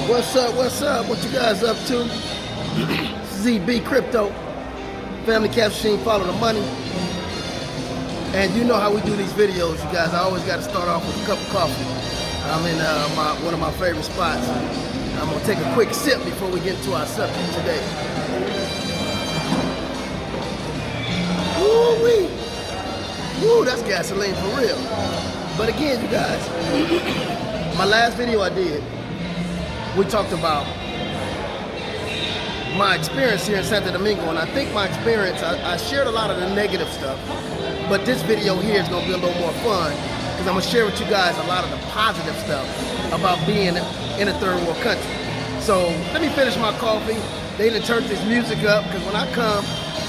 What's up? What's up? What you guys up to? This is EBCrypto. Family cash machine, follow the money. And you know how we do these videos, you guys. I always got to start off with a cup of coffee. I'm in one of my favorite spots. I'm gonna take a quick sip before we get into our subject today. Woo-wee! Woo, that's gasoline for real. But again, you guys, my last video I did, we talked about my experience here in Santo Domingo, and I think my experience, I shared a lot of the negative stuff, but this video here is gonna be a little more fun because I'm gonna share with you guys a lot of the positive stuff about being in a third world country. So let me finish my coffee. They done turned this music up because when I come,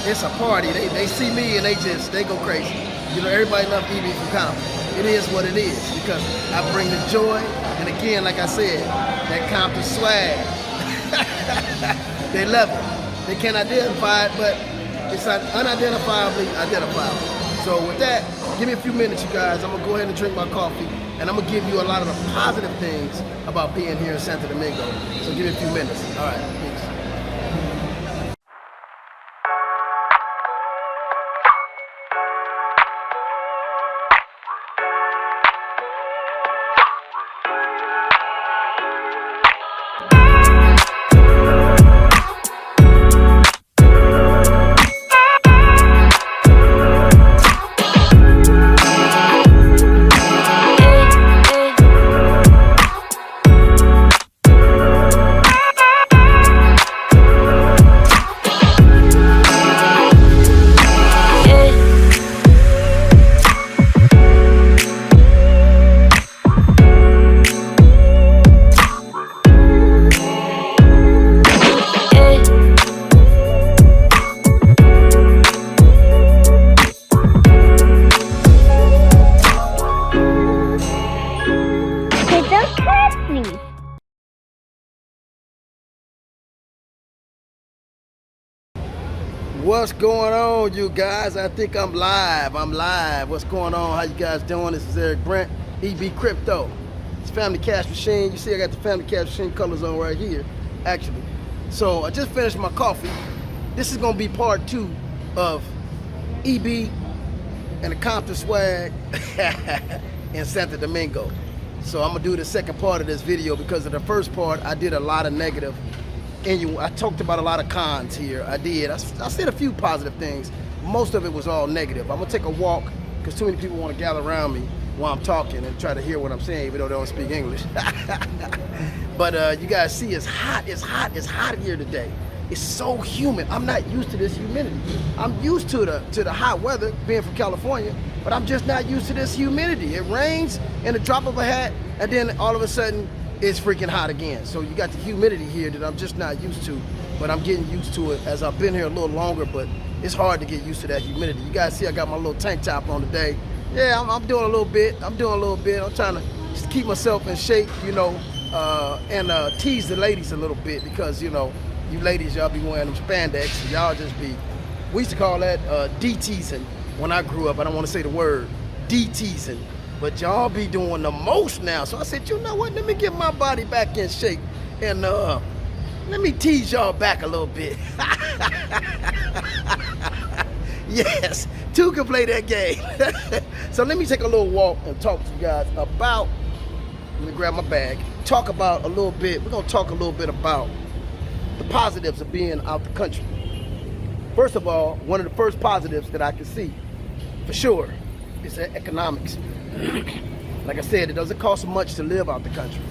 it's a party. They see me and they go crazy. You know, everybody loves EB from Compton. It is what it is because I bring the joy, and again, like I said, that Compton swag. They love it. They can't identify it, but it's unidentifiably identifiable. So with that, give me a few minutes, you guys. I'm gonna go ahead and drink my coffee, and I'm gonna give you a lot of the positive things about being here in Santo Domingo. So give me a few minutes. All right, peace. What's going on, you guys? I think I'm live. What's going on? How you guys doing? This is Erick, Brent, EBCrypto. It's Family Cash Machine. You see I got the Family Cash Machine colors on right here, actually. So I just finished my coffee. This is gonna be part 2 of EB and the Compton swag in Santo Domingo. So I'm gonna do the second part of this video because of the first part I did a lot of negative. And I talked about a lot of cons here. I did. I said a few positive things. Most of it was all negative. I'm gonna take a walk because too many people want to gather around me while I'm talking and try to hear what I'm saying, even though they don't speak English. But you guys see, it's hot. It's hot here today. It's so humid. I'm not used to this humidity. I'm used to the hot weather, being from California, but I'm just not used to this humidity. It rains in the drop of a hat, and then all of a sudden, it's freaking hot again. So you got the humidity here that I'm just not used to, but I'm getting used to it as I've been here a little longer, but it's hard to get used to that humidity. You guys see I got my little tank top on today. Yeah, I'm doing a little bit. I'm trying to just keep myself in shape, you know, and tease the ladies a little bit because, you know, you ladies, y'all be wearing them spandex. Y'all just be, we used to call that D-teasing when I grew up. I don't want to say the word, D-teasing. But y'all be doing the most now. So I said, you know what? Let me get my body back in shape. And let me tease y'all back a little bit. Yes, 2 can play that game. So let me take a little walk and talk to you guys about, let me grab my bag, talk about a little bit, we're gonna talk a little bit about the positives of being out the country. First of all, one of the first positives that I can see, for sure, is economics. Like I said, it doesn't cost much to live out the country.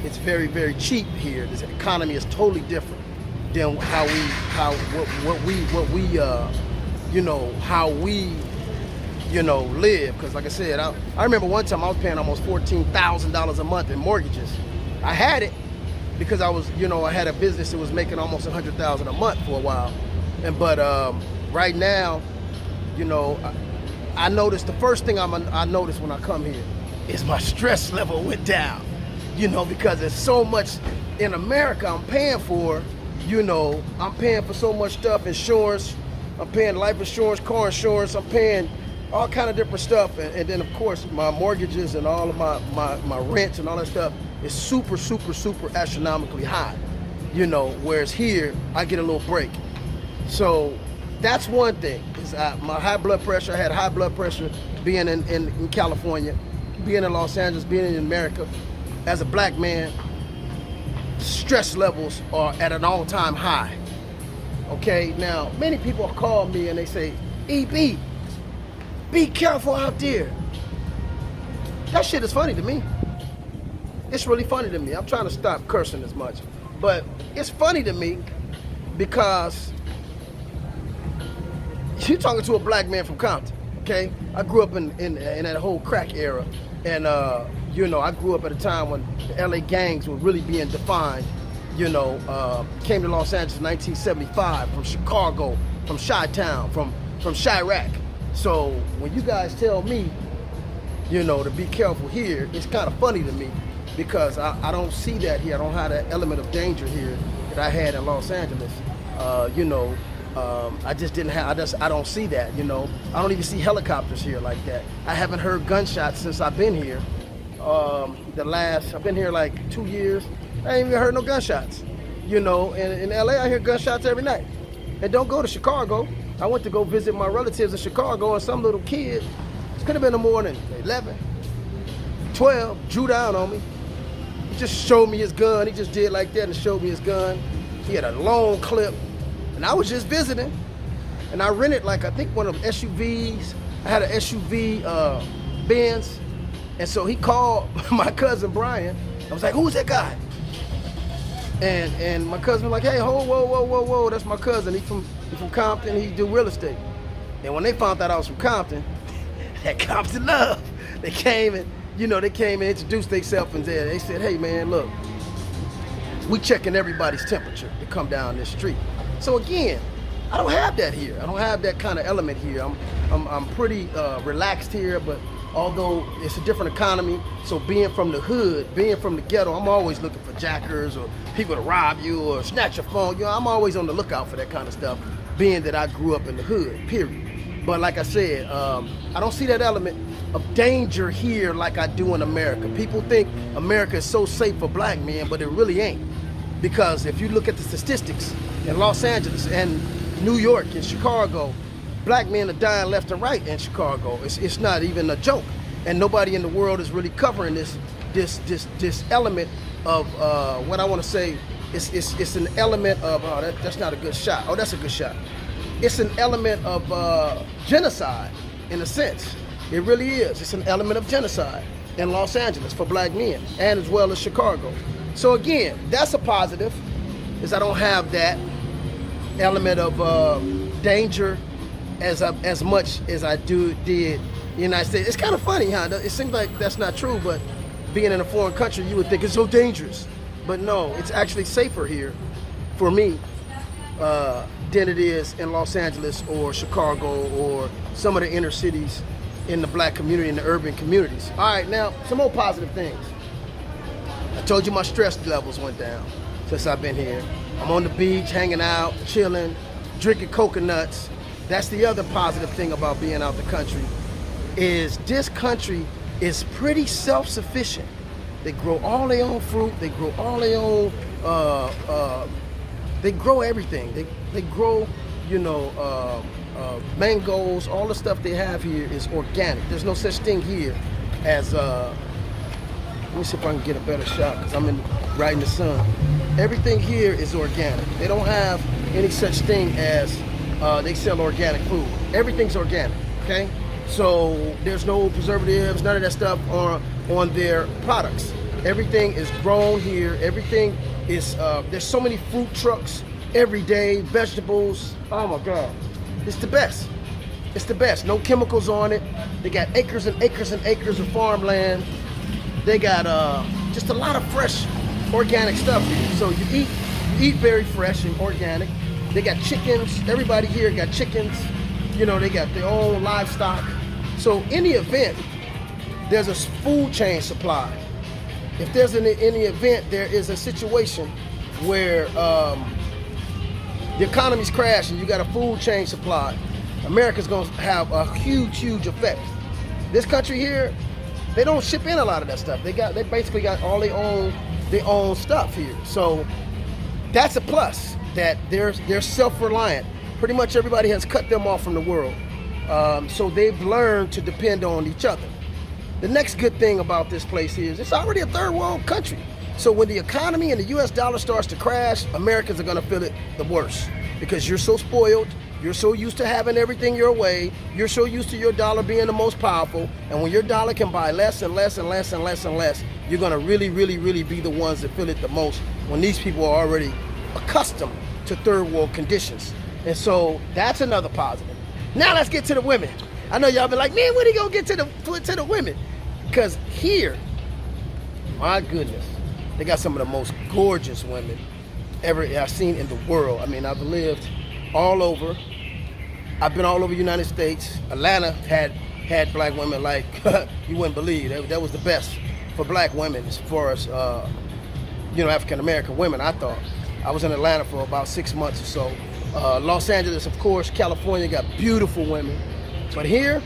It's very, very cheap here. This economy is totally different than how we live. Because like I said, I remember one time I was paying almost $14,000 a month in mortgages. I had it because I was, I had a business that was making almost $100,000 a month for a while. But right now, I noticed the first thing I noticed when I come here is my stress level went down, because there's so much in America I'm paying for, I'm paying for so much stuff, insurance, I'm paying life insurance, car insurance, I'm paying all kind of different stuff. And then of course my mortgages and all of my rents and all that stuff. is super, super, super astronomically high. You know, whereas here, I get a little break. So that's one thing, is my high blood pressure. I had high blood pressure being in California, being in Los Angeles, being in America. As a black man, stress levels are at an all-time high. Okay, now, many people call me and they say, EB, be careful out there. That shit is funny to me. It's really funny to me. I'm trying to stop cursing as much. But it's funny to me because you're talking to a black man from Compton, okay? I grew up in that whole crack era. And, you know, I grew up at a time when the LA gangs were really being defined. You know, came to Los Angeles in 1975 from Chicago, from Chi-Town, from Chirac. So when you guys tell me, you know, to be careful here, it's kind of funny to me because I don't see that here. I don't have that element of danger here that I had in Los Angeles. You know, I just didn't have, I don't see that, you know. I don't even see helicopters here like that. I haven't heard gunshots since I've been here. I've been here like 2 years. I ain't even heard no gunshots. You know, in LA, I hear gunshots every night. And don't go to Chicago. I went to go visit my relatives in Chicago, and some little kid, it could have been no more than 11, 12, drew down on me. He just showed me his gun. He just did like that and showed me his gun. He had a long clip. And I was just visiting. And I rented, like, I think one of them SUVs. I had an SUV Benz. And so he called my cousin Brian. I was like, who's that guy? And my cousin was like, hey, whoa, that's my cousin. He's from Compton. He do real estate. And when they found out I was from Compton, that Compton love, they came and introduced themselves, and they said, hey man, look, we checking everybody's temperature to come down this street. So again, I don't have that here. I don't have that kind of element here. I'm pretty relaxed here, but although it's a different economy, so being from the hood, being from the ghetto, I'm always looking for jackers or people to rob you or snatch your phone. You know, I'm always on the lookout for that kind of stuff, being that I grew up in the hood, period. But like I said, I don't see that element of danger here like I do in America. People think America is so safe for black men, but it really ain't. Because if you look at the statistics in Los Angeles and New York and Chicago, black men are dying left and right in Chicago. It's not even a joke, and nobody in the world is really covering this element of what I want to say. It's an element of that's not a good shot. Oh, that's a good shot. It's an element of genocide in a sense. It really is. It's an element of genocide in Los Angeles for black men, and as well as Chicago. So again, that's a positive, is I don't have that element of danger as much as I did in the United States. It's kind of funny, huh? It seems like that's not true, but being in a foreign country, you would think it's so dangerous. But no, it's actually safer here for me than it is in Los Angeles or Chicago or some of the inner cities in the black community, in the urban communities. All right, now, some more positive things. I told you my stress levels went down since I've been here. I'm on the beach, hanging out, chilling, drinking coconuts. That's the other positive thing about being out the country, is this country is pretty self-sufficient. They grow all their own fruit, they grow all their own, they grow everything. They grow, you know, mangoes, all the stuff they have here is organic. There's no such thing here as, let me see if I can get a better shot because I'm right in the sun. Everything here is organic. They don't have any such thing as they sell organic food. Everything's organic, okay? So there's no preservatives, none of that stuff on their products. Everything is grown here. Everything is, there's so many fruit trucks every day, vegetables. Oh my God, it's the best. It's the best. No chemicals on it. They got acres and acres and acres of farmland. They got just a lot of fresh organic stuff here. So you eat very fresh and organic. They got chickens. Everybody here got chickens. You know, they got their own livestock. So in the event, there's a food chain supply. If there's any event, there is a situation where the economy's crashing, you got a food chain supply, America's gonna have a huge, huge effect. This country here, they don't ship in a lot of that stuff. They basically got all their own stuff here. So that's a plus, that they're self-reliant. Pretty much everybody has cut them off from the world. So they've learned to depend on each other. The next good thing about this place is it's already a third world country. So when the economy and the US dollar starts to crash, Americans are gonna feel it the worst, because you're so spoiled, you're so used to having everything your way, you're so used to your dollar being the most powerful, and when your dollar can buy less and less and less and less and less, you're gonna really, really, really be the ones that feel it the most when these people are already accustomed to third world conditions. And so that's another positive. Now let's get to the women. I know y'all been like, man, when are you gonna get to the women? Because here, my goodness, they got some of the most gorgeous women ever I've seen in the world. I mean, I've lived all over. I've been all over the United States. Atlanta had black women like you wouldn't believe. That was the best for black women as far as African American women. I thought. I was in Atlanta for about 6 months or so. Los Angeles, of course, California got beautiful women, but here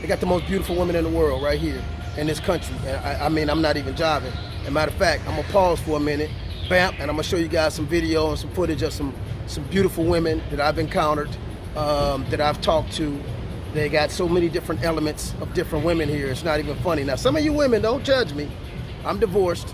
they got the most beautiful women in the world right here in this country. And I mean, I'm not even jiving. As a matter of fact, I'm gonna pause for a minute, bam, and I'm gonna show you guys some video and some footage of some beautiful women that I've encountered, that I've talked to. They got so many different elements of different women here. It's not even funny. Now, some of you women, don't judge me. I'm divorced.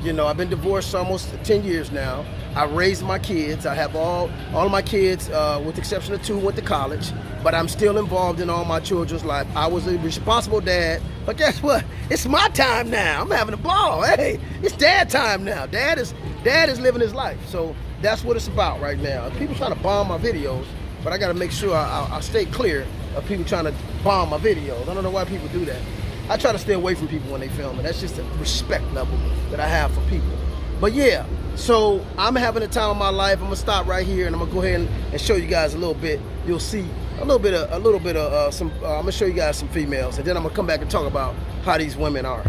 I've been divorced almost 10 years now. I raised my kids. I have all of my kids, with the exception of 2, went to college, but I'm still involved in all my children's life. I was a responsible dad, but guess what? It's my time now. I'm having a ball. Hey, it's dad time now. Dad is living his life. So that's what it's about right now. People trying to bomb my videos, but I got to make sure I stay clear of people trying to bomb my videos. I don't know why people do that. I try to stay away from people when they film, and that's just a respect level that I have for people. But yeah, so I'm having a time of my life. I'm gonna stop right here, and I'm gonna go ahead and show you guys a little bit. You'll see a little bit of some. I'm gonna show you guys some females, and then I'm gonna come back and talk about how these women are.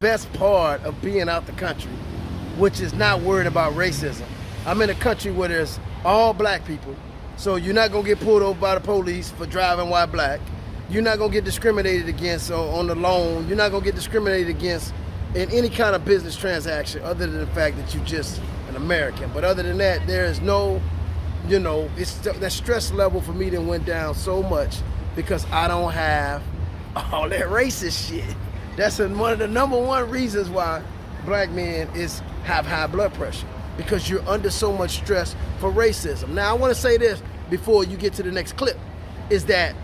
Best part of being out the country, which is not worried about racism. I'm in a country where there's all black people, so you're not gonna get pulled over by the police for driving while black. You're not gonna get discriminated against on the loan. You're not gonna get discriminated against in any kind of business transaction, other than the fact that you're just an American. But other than that, there is no, that stress level for me that went down so much because I don't have all that racist shit. That's one of the #1 reasons why black men have high blood pressure, because you're under so much stress for racism. Now, I want to say this before you get to the next clip, is that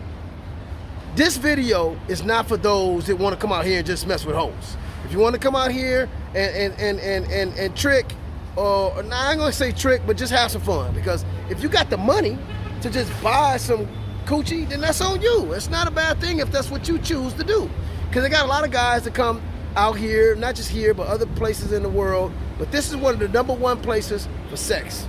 this video is not for those that want to come out here and just mess with hoes. If you want to come out here and trick, or nah, I ain't gonna say trick, but just have some fun. Because if you got the money to just buy some coochie, then that's on you. It's not a bad thing if that's what you choose to do. Because they got a lot of guys that come out here, not just here, but other places in the world. But this is one of the #1 places for sex.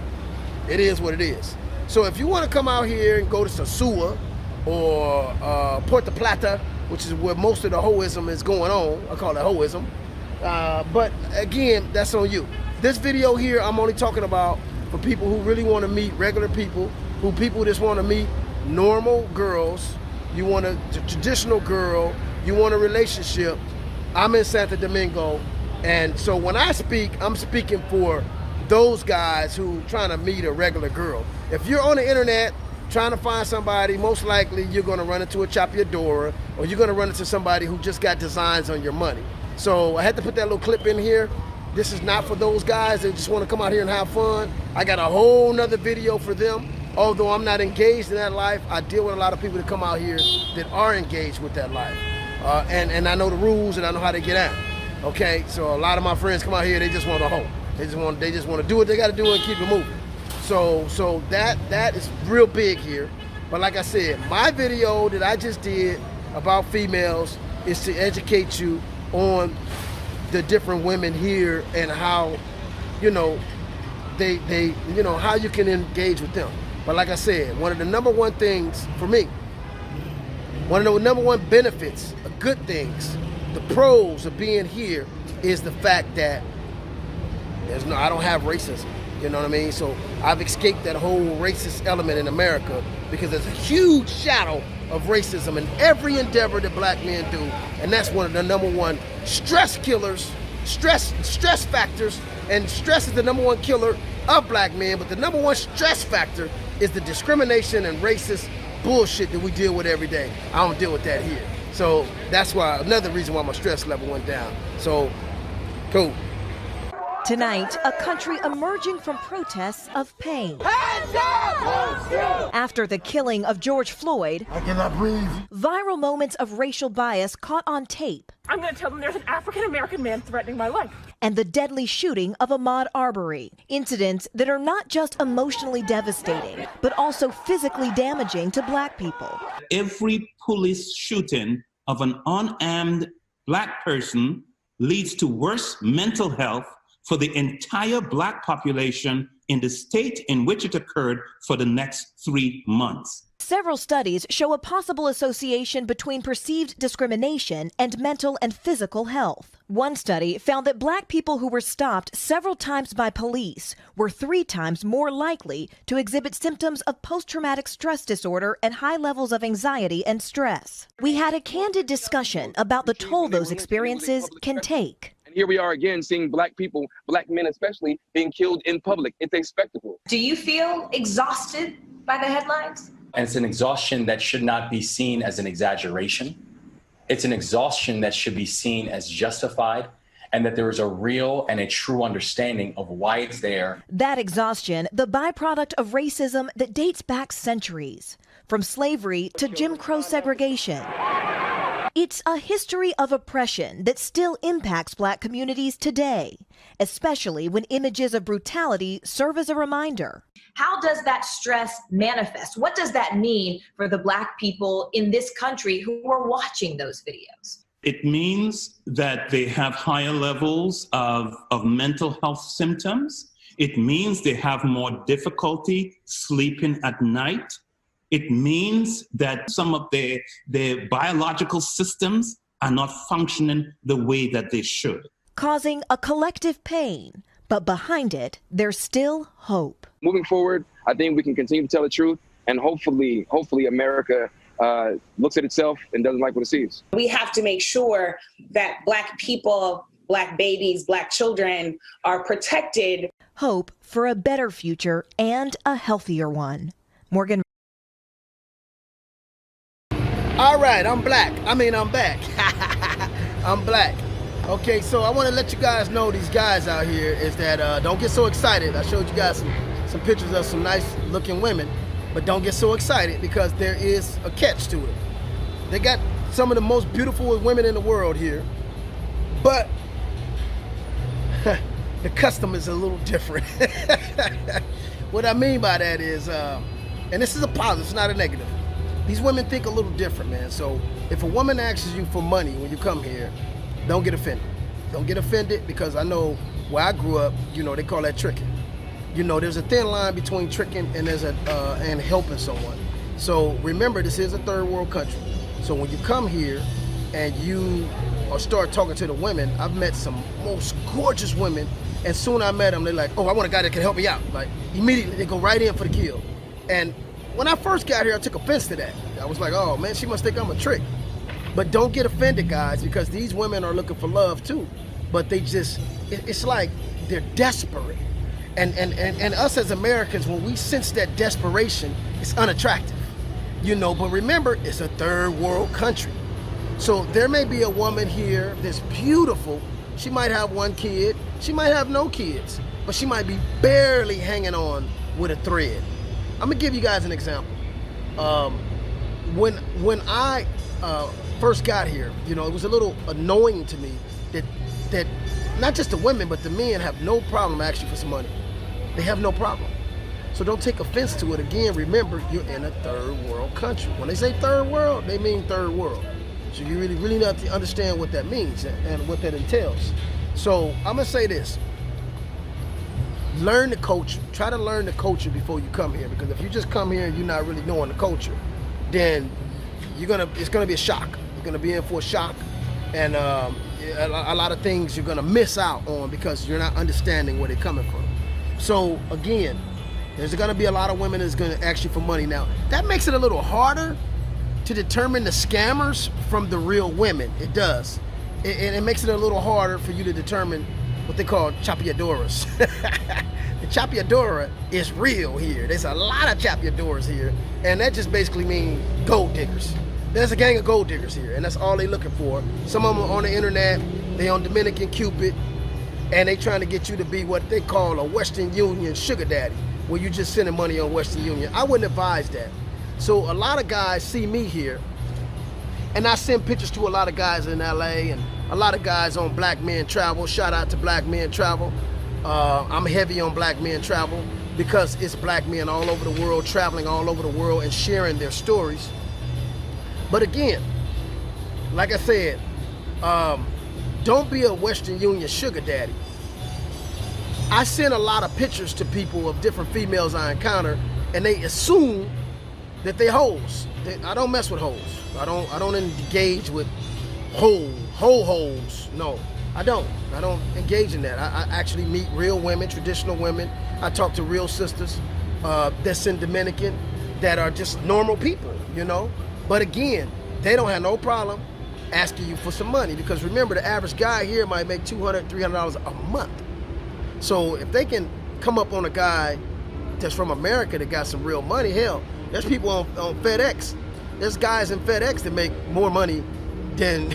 It is what it is. So if you want to come out here and go to Sosua or Puerto Plata, which is where most of the hoism is going on, I call it hoism. But again, that's on you. This video here, I'm only talking about for people who really want to meet regular people, people just want to meet normal girls. You want a traditional girl, you want a relationship. I'm in Santo Domingo, and so when I speak, I'm speaking for those guys who trying to meet a regular girl. If you're on the internet trying to find somebody, most likely you're going to run into a chapeadora, or you're going to run into somebody who just got designs on your money. So I had to put that little clip in here. This is not for those guys that just want to come out here and have fun. I got a whole nother video for them. Although I'm not engaged in that life, I deal with a lot of people that come out here that are engaged with that life. And I know the rules and I know how to get out. Okay, so a lot of my friends come out here, they just want to hoe. They just want to do what they got to do and keep it moving. So that is real big here. But like I said, my video that I just did about females is to educate you on the different women here and how, they how you can engage with them. But like I said, one of the #1 things for me, one of the #1 benefits, good things, the pros of being here is the fact that I don't have racism. You know what I mean? So I've escaped that whole racist element in America, because there's a huge shadow of racism in every endeavor that black men do. And that's one of the #1 stress killers, stress factors. And stress is the #1 killer of black men, but the #1 stress factor is the discrimination and racist bullshit that we deal with every day. I don't deal with that here. So that's why, another reason why my stress level went down. So, cool. Tonight, a country emerging from protests of pain. Hands up! After the killing of George Floyd, I cannot breathe. Viral moments of racial bias caught on tape. I'm going to tell them there's an African-American man threatening my life. And the deadly shooting of Ahmaud Arbery. Incidents that are not just emotionally devastating, but also physically damaging to black people. Every police shooting of an unarmed black person leads to worse mental health for the entire black population in the state in which it occurred for the next 3 months. Several studies show a possible association between perceived discrimination and mental and physical health. One study found that black people who were stopped several times by police were 3 times more likely to exhibit symptoms of post-traumatic stress disorder and high levels of anxiety and stress. We had a candid discussion about the toll those experiences can take. And here we are again seeing black people, black men especially, being killed in public. It's a spectacle. Do you feel exhausted by the headlines? And it's an exhaustion that should not be seen as an exaggeration. It's an exhaustion that should be seen as justified, and that there is a real and a true understanding of why it's there. That exhaustion, the byproduct of racism that dates back centuries, from slavery to Jim Crow segregation. It's a history of oppression that still impacts black communities today, especially when images of brutality serve as a reminder. How does that stress manifest? What does that mean for the black people in this country who are watching those videos? It means that they have higher levels of mental health symptoms. It means they have more difficulty sleeping at night. It means that some of their biological systems are not functioning the way that they should. Causing a collective pain, but behind it, there's still hope. Moving forward, I think we can continue to tell the truth, and hopefully America looks at itself and doesn't like what it sees. We have to make sure that black people, black babies, black children are protected. Hope for a better future and a healthier one. Morgan. All right, I'm black. I'm back. I'm black. Okay, so I want to let you guys know, these guys out here, is that don't get so excited. I showed you guys some pictures of some nice looking women, but don't get so excited because there is a catch to it. They got some of the most beautiful women in the world here, but the custom is a little different. What I mean by that is, and this is a positive, it's not a negative. These women think a little different, man. So if a woman asks you for money when you come here, don't get offended. Don't get offended, because I know where I grew up, you know, they call that tricking. You know, there's a thin line between tricking and and helping someone. So remember, this is a third world country. So when you come here and you start talking to the women, I've met some most gorgeous women, and soon I met them, they're like, oh, I want a guy that can help me out. Like, immediately they go right in for the kill. And when I first got here, I took offense to that. I was like, oh man, she must think I'm a trick. But don't get offended, guys, because these women are looking for love too. But they just, it's like they're desperate. And us as Americans, when we sense that desperation, it's unattractive. You know, but remember, it's a third world country. So there may be a woman here that's beautiful. She might have one kid. She might have no kids. But she might be barely hanging on with a thread. I'm gonna give you guys an example. When I first got here, you know, it was a little annoying to me that not just the women, but the men have no problem asking for some money. They have no problem. So don't take offense to it. Again, remember, you're in a third world country. When they say third world, they mean third world. So you really need to understand what that means and what that entails. So I'm gonna say this. Learn the culture. Try to learn the culture before you come here, because if you just come here and you're not really knowing the culture, then it's gonna be a shock. You're gonna be in for a shock, and a lot of things you're gonna miss out on because you're not understanding where they're coming from. So again, there's gonna be a lot of women that's gonna ask you for money. Now, that makes it a little harder to determine the scammers from the real women. It does. It makes it a little harder for you to determine what they call chapeadoras. The chapeadora is real here. There's a lot of chapeadoras here, and that just basically means gold diggers. There's a gang of gold diggers here, and that's all they're looking for. Some of them are on the internet, they on Dominican Cupid, and they trying to get you to be what they call a Western Union sugar daddy, where you just sending money on Western Union. I wouldn't advise that. So a lot of guys see me here, and I send pictures to a lot of guys in LA and a lot of guys on Black Men Travel. Shout out to Black Men Travel. I'm heavy on Black Men Travel because it's black men all over the world, traveling all over the world and sharing their stories. But again, like I said, don't be a Western Union sugar daddy. I send a lot of pictures to people of different females I encounter, and they assume that they hoes. I don't mess with hoes. I don't engage with hoes. No, I don't engage in that. I actually meet real women, traditional women. I talk to real sisters that's in Dominican that are just normal people, you know. But again, they don't have no problem asking you for some money, because remember, the average guy here might make $200, $300 a month. So if they can come up on a guy that's from America that got some real money, hell, there's people on FedEx. There's guys in FedEx that make more money than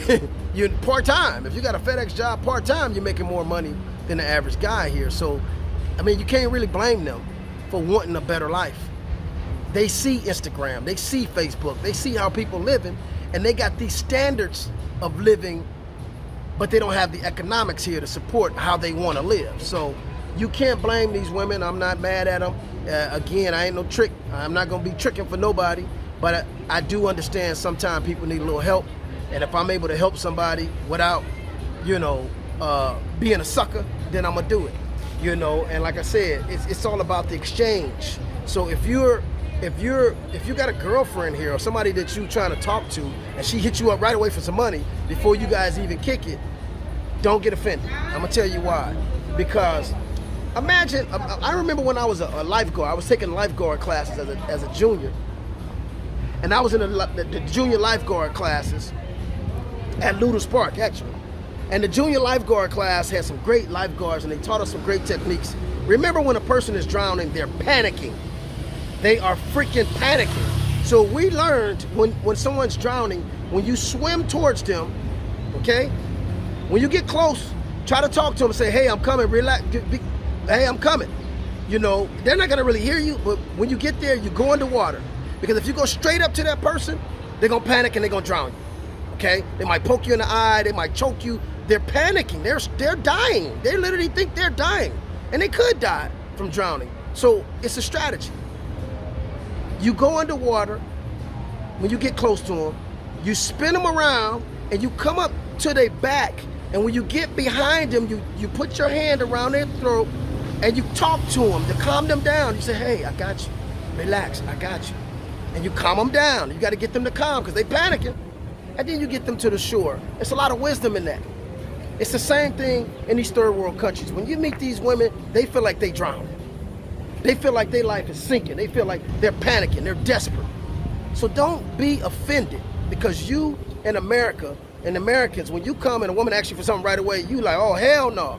you part-time. If you got a FedEx job part-time, you're making more money than the average guy here. So, I mean, you can't really blame them for wanting a better life. They see Instagram, they see Facebook, they see how people living, and they got these standards of living, but they don't have the economics here to support how they want to live. So you can't blame these women. I'm not mad at them. Again, I ain't no trick. I'm not gonna be tricking for nobody, but I do understand sometimes people need a little help. And if I'm able to help somebody without, you know, being a sucker, then I'm gonna do it. You know, and like I said, it's all about the exchange. So if you got a girlfriend here or somebody that you trying to talk to, and she hits you up right away for some money before you guys even kick it, don't get offended. I'm gonna tell you why. Because imagine, I remember when I was a lifeguard, I was taking lifeguard classes as a junior, and I was in the junior lifeguard classes at Ludus Park, actually. And the junior lifeguard class had some great lifeguards, and they taught us some great techniques. Remember, when a person is drowning, they're panicking. They are freaking panicking. So we learned when someone's drowning, when you swim towards them, okay? When you get close, try to talk to them and say, hey, I'm coming, relax, hey, I'm coming. You know, they're not gonna really hear you, but when you get there, you go underwater. Because if you go straight up to that person, they're gonna panic and they're gonna drown you, okay? They might poke you in the eye, they might choke you. They're panicking, they're dying. They literally think they're dying, and they could die from drowning. So it's a strategy. You go underwater, when you get close to them, you spin them around, and you come up to their back, and when you get behind them, you put your hand around their throat, and you talk to them to calm them down. You say, hey, I got you, relax, I got you. And you calm them down. You gotta get them to calm, because they panicking. And then you get them to the shore. There's a lot of wisdom in that. It's the same thing in these third world countries. When you meet these women, they feel like they drown. They feel like their life is sinking. They feel like they're panicking, they're desperate. So don't be offended, because you in America, and Americans, when you come and a woman asks you for something right away, you like, oh, hell no.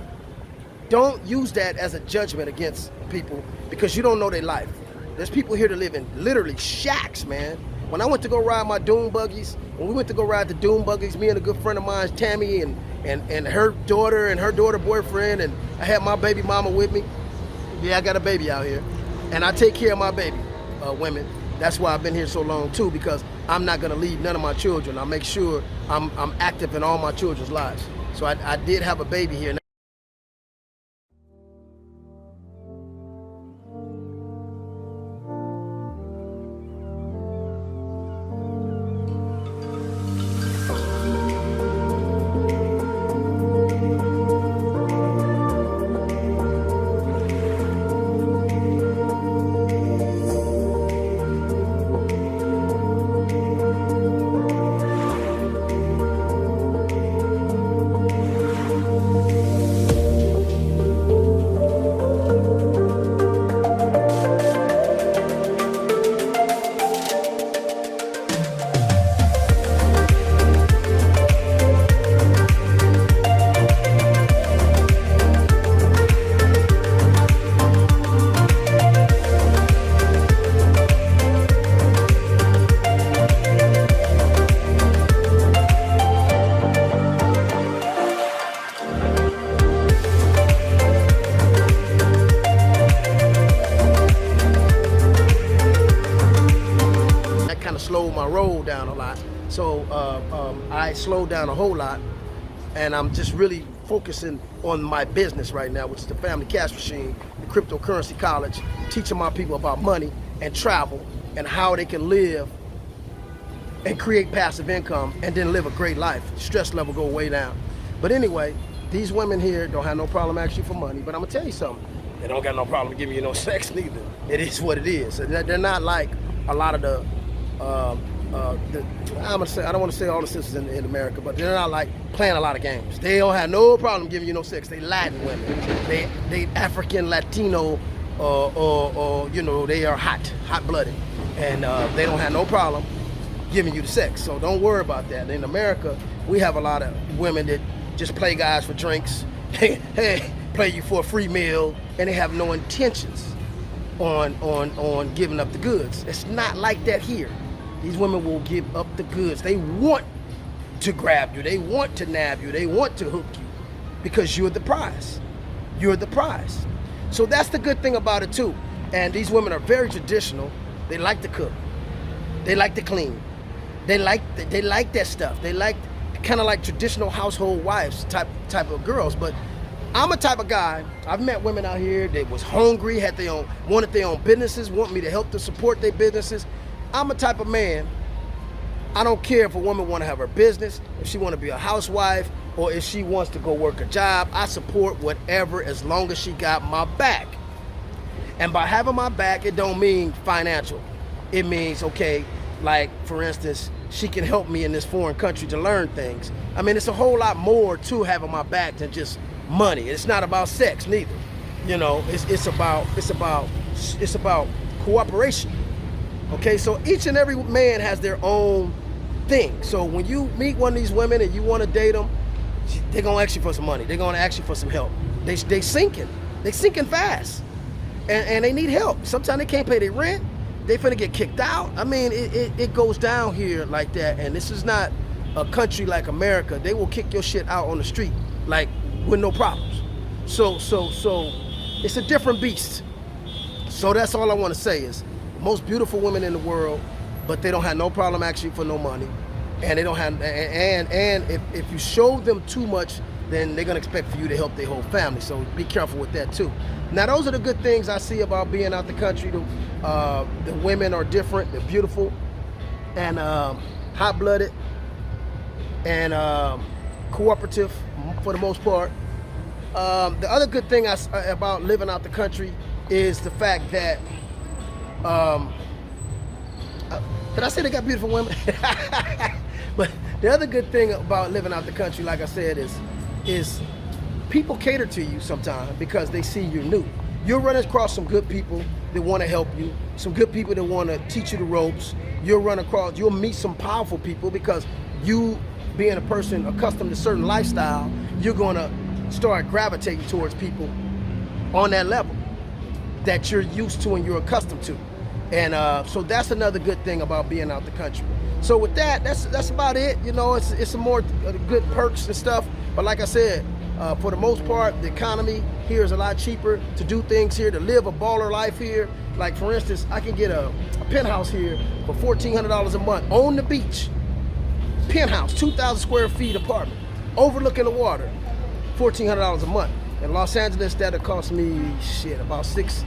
Don't use that as a judgment against people, because you don't know their life. There's people here that live in literally shacks, man. When I went to go ride my dune buggies, when we went to go ride the dune buggies, me and a good friend of mine, Tammy, and her daughter and her daughter boyfriend, and I had my baby mama with me. Yeah, I got a baby out here, and I take care of my baby women. That's why I've been here so long too, because I'm not gonna leave none of my children. I make sure I'm active in all my children's lives. So I did have a baby here. Slowed my roll down a lot. So I slowed down a whole lot, and I'm just really focusing on my business right now, which is the Family Cash Machine, the Cryptocurrency College, teaching my people about money and travel and how they can live and create passive income and then live a great life. Stress level go way down. But anyway, these women here don't have no problem asking you for money, but I'm gonna tell you something. They don't got no problem giving you no sex neither. It is what it is. They're not like a lot of the I'm gonna say, I don't want to say all the sisters in America, but they're not like playing a lot of games. They don't have no problem giving you no sex. They Latin women, they African, Latino, or you know, they are hot-blooded, and they don't have no problem giving you the sex. So don't worry about that. In America, we have a lot of women that just play guys for drinks, hey, play you for a free meal, and they have no intentions on giving up the goods. It's not like that here. These women will give up the goods. They want to grab you. They want to nab you. They want to hook you because you're the prize. You're the prize. So that's the good thing about it too. And these women are very traditional. They like to cook. They like to clean. They like that stuff. They like kind of like traditional household wives type of girls. But I'm a type of guy, I've met women out here that was hungry, wanted their own businesses, want me to help to support their businesses. I'm a type of man, I don't care if a woman want to have her business, if she want to be a housewife, or if she wants to go work a job. I support whatever as long as she got my back. And by having my back, it don't mean financial. It means, okay, like for instance, she can help me in this foreign country to learn things. I mean, it's a whole lot more to having my back than just money. It's not about sex neither. You know, it's about cooperation. Okay, so each and every man has their own thing. So when you meet one of these women and you want to date them, they're gonna ask you for some money. They're gonna ask you for some help. They sinking fast, and they need help. Sometimes they can't pay their rent. they finna get kicked out. I mean, it goes down here like that, and this is not a country like America. They will kick your shit out on the street, like, with no problems. So it's a different beast. So that's all I want to say is, most beautiful women in the world, but they don't have no problem actually for no money, and they don't have, and if you show them too much, then they're gonna expect for you to help their whole family. So be careful with that too. Now those are the good things I see about being out the country. The women are different, they're beautiful, and hot-blooded, and cooperative for the most part. The other good thing about living out the country is the fact that, did I say they got beautiful women? But the other good thing about living out the country, like I said, is people cater to you sometimes because they see you're new. You'll run across some good people that want to help you, some good people that want to teach you the ropes. You'll meet some powerful people because you, being a person accustomed to certain lifestyle, you're going to start gravitating towards people on that level that you're used to and you're accustomed to. And so that's another good thing about being out the country. So with that, that's about it. You know, it's some more good perks and stuff. But like I said, for the most part, the economy here is a lot cheaper to do things here, to live a baller life here. Like for instance, I can get a penthouse here for $1,400 a month on the beach. Penthouse, 2,000 square feet apartment, overlooking the water, $1,400 a month. In Los Angeles, that'll cost me shit about 6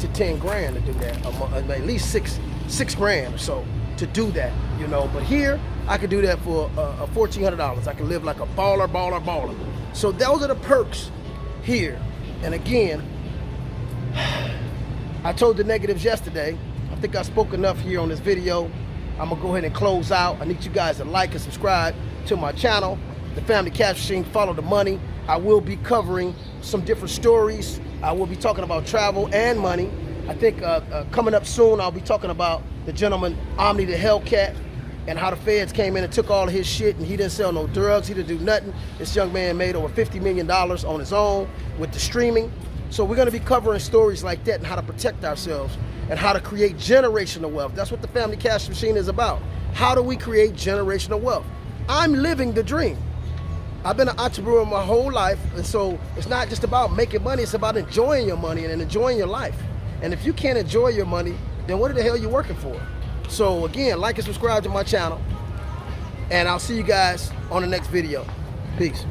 to 10 grand to do that, at least six grand or so to do that, you know. But here, I could do that for $1,400. I can live like a baller. So those are the perks here. And again, I told the negatives yesterday. I think I spoke enough here on this video. I'm gonna go ahead and close out. I need you guys to like and subscribe to my channel, The Family Cash Machine. Follow the money. I will be covering some different stories. I will be talking about travel and money. I think coming up soon, I'll be talking about the gentleman, Omni the Hellcat, and how the feds came in and took all of his shit, and he didn't sell no drugs, he didn't do nothing. This young man made over $50 million on his own with the streaming. So we're gonna be covering stories like that and how to protect ourselves and how to create generational wealth. That's what the Family Cash Machine is about. How do we create generational wealth? I'm living the dream. I've been an entrepreneur my whole life, and so it's not just about making money, it's about enjoying your money and enjoying your life. And if you can't enjoy your money, then what the hell are you working for? So again, like and subscribe to my channel, and I'll see you guys on the next video. Peace.